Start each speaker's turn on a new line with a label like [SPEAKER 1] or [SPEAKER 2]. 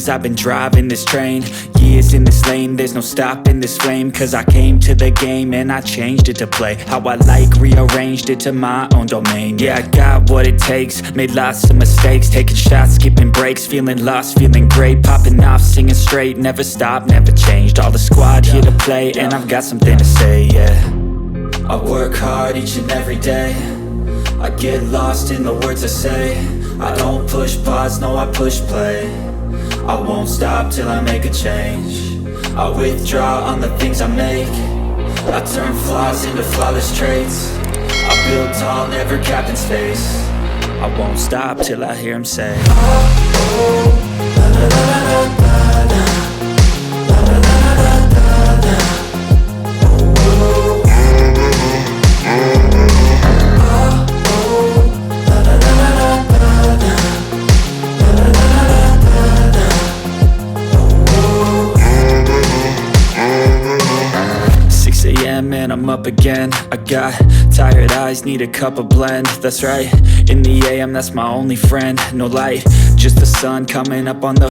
[SPEAKER 1] chains. I've been driving this train, years in this lane. There's no stopping this flame, cause I came to the game and I changed it to play how I like, rearranged it to my own domain. Yeah, I got what it takes, made lots of mistakes, taking shots, skipping breaks, feeling lost, feeling great, popping off, singing straight, never stopped, never changed. All the squad here to play, and I've got something to say, yeah. I work hard each and every day, I get lost in the words I say. I don't push pause, no, I push play. I won't stop till I make a change. I withdraw on the things I make. I turn flaws into flawless traits. I build tall, never capped in space. I won't stop till I hear him say, oh, oh, la la la la la la, la la la la la la, oh, oh, and I'm up again. I got tired eyes, need a cup of blend. That's right, in the AM, that's my only friend. No light, just the sun coming up on the